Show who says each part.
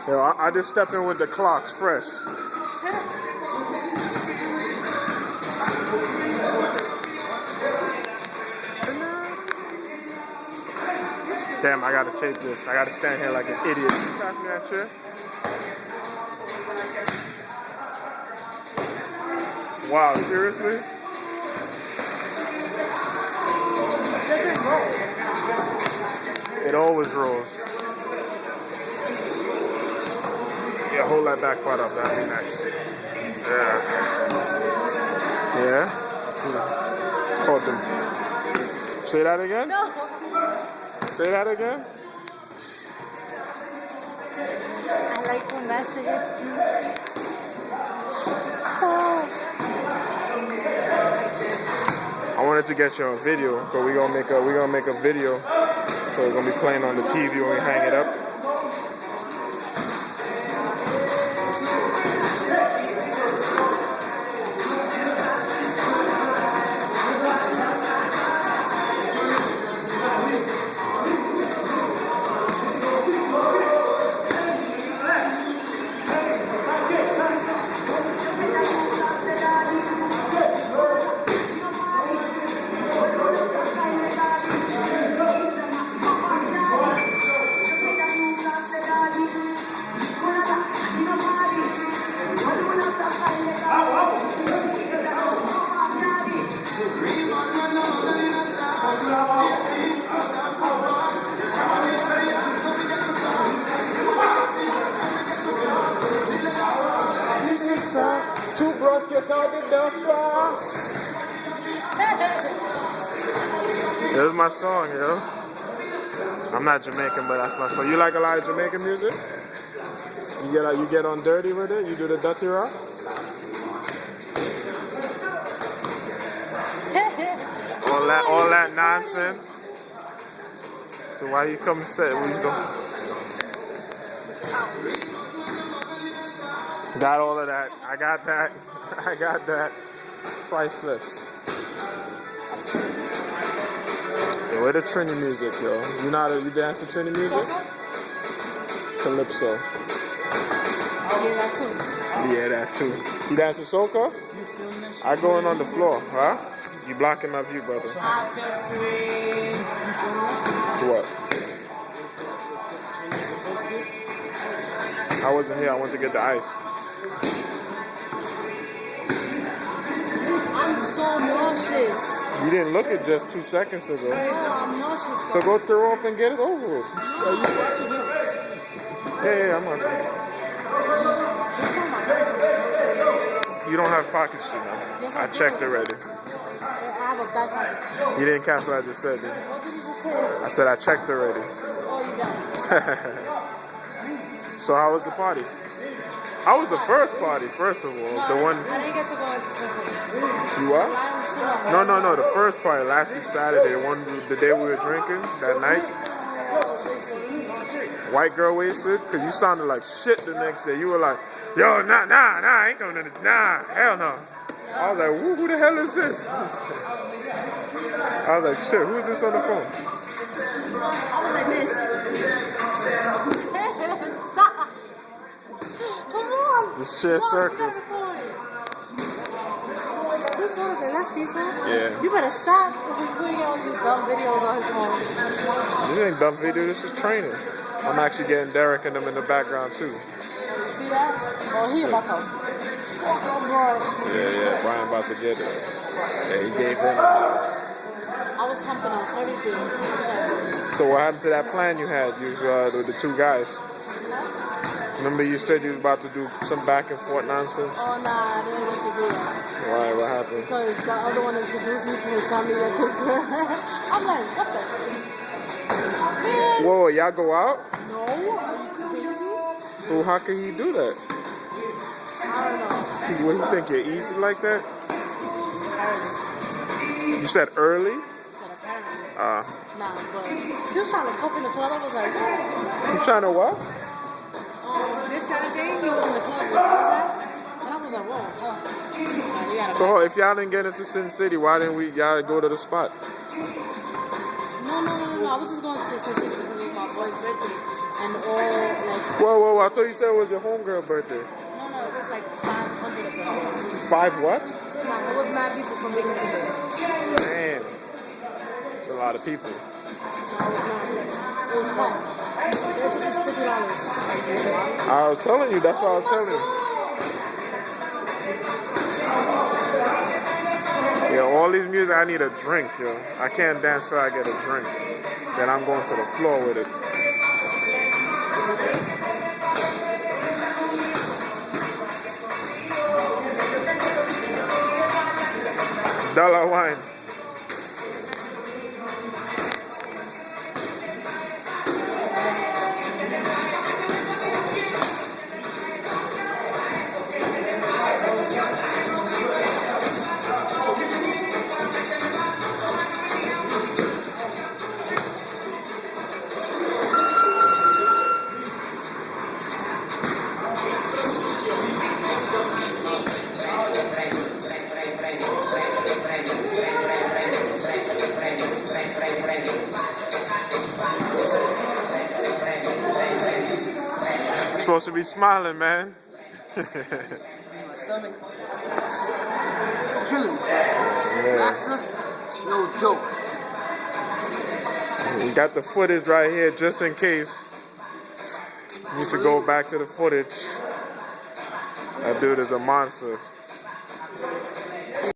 Speaker 1: Yo, I just stepped in with the clocks fresh. Damn, I gotta take this. I gotta stand here like an idiot. You pass me that shit? Wow, seriously? It always rolls. Yeah, hold that back part up. That'd be nice. Yeah. Yeah? It's called them. Say that again?
Speaker 2: No.
Speaker 1: Say that again?
Speaker 2: I like when Master hits me. Oh.
Speaker 1: I wanted to get you on video, but we're gonna make a video, so we're gonna be playing on the TV when we hang it up. Toothbrush gets out the dust box. There's my song, yo. I'm not Jamaican, but that's my song. You like a lot of Jamaican music? You get on dirty with it? You do the dirty rock? all that nonsense. So why you come say we go? Got all of that. I got that. I got that. Priceless. Yo, where the Trini music, yo? You dance to Trini music? Calypso.
Speaker 2: Yeah, that too.
Speaker 1: Yeah, that too. You dance to soca? I going on the floor, huh? You blocking my view, brother. What? I wasn't here. I went to get the ice.
Speaker 2: I'm so nauseous.
Speaker 1: You didn't look it just 2 seconds ago.
Speaker 2: No, I'm nauseous.
Speaker 1: So go throw up and get it over with. Yeah, I'm not. You don't have pockets, you know.
Speaker 2: Yes,
Speaker 1: I checked already.
Speaker 2: I have a back pocket.
Speaker 1: You didn't catch what I just said, did you?
Speaker 2: What did you just say?
Speaker 1: I said I checked already.
Speaker 2: Oh, you got it.
Speaker 1: So how was the party? How was the first party, first of all?
Speaker 2: No,
Speaker 1: The one...
Speaker 2: I didn't get to go into Cincinnati.
Speaker 1: You what? No. The first party, last week Saturday, the day we were drinking, that night. White girl wasted, because you sounded like shit the next day. You were like, yo, nah, I ain't going to, nah, hell no. I was like, who the hell is this? I was like, shit, who is this on the phone?
Speaker 2: I was like this. Stop. Come on.
Speaker 1: This shit circle.
Speaker 2: This one is it? That's this one?
Speaker 1: Yeah.
Speaker 2: You better stop putting all these dumb videos on his phone.
Speaker 1: This ain't dumb video, this is training. I'm actually getting Derek and them in the background too.
Speaker 2: See that? Oh, he about to. Oh, bro.
Speaker 1: Yeah, Brian about to get it. Yeah, he gave them.
Speaker 2: I was pumping on everything.
Speaker 1: So what happened to that plan you had, the two guys? Remember you said you was about to do some back and forth nonsense?
Speaker 2: Oh, nah, I didn't want to do that.
Speaker 1: Why? What happened?
Speaker 2: Because the other one introduced me to his family and his girl. I'm like, what the? Man.
Speaker 1: Whoa, y'all go out?
Speaker 2: No, are you crazy?
Speaker 1: So how can you do that?
Speaker 2: I don't know.
Speaker 1: What, you think you're easy like that?
Speaker 2: Apparently.
Speaker 1: You said early?
Speaker 2: I said apparently.
Speaker 1: Nah,
Speaker 2: but he was trying to cuff in the club. I was like, oh.
Speaker 1: you trying to what?
Speaker 2: This Saturday, he was in the club with that. And I was like, whoa,
Speaker 1: So if y'all didn't get into Sin City, why didn't y'all go to the spot?
Speaker 2: No. I was just going to Sin City because it was my boy's birthday. and all like.
Speaker 1: Whoa! I thought you said it was your homegirl birthday.
Speaker 2: No, it was like 500 of them.
Speaker 1: 5 what?
Speaker 2: No, it was 9 people from beginning to end.
Speaker 1: Man, it's a lot of people.
Speaker 2: No, it was not. It was packed. It was just $50.
Speaker 1: I was telling you. That's what I was telling you. Yeah, all these music, I need a drink, yo. I can't dance till I get a drink. Then I'm going to the floor with it. Dollar wine. Supposed to be smiling, man.
Speaker 3: My stomach. It's killing me. Master, it's no joke.
Speaker 1: We got the footage right here just in case. Need to go back to the footage. That dude is a monster.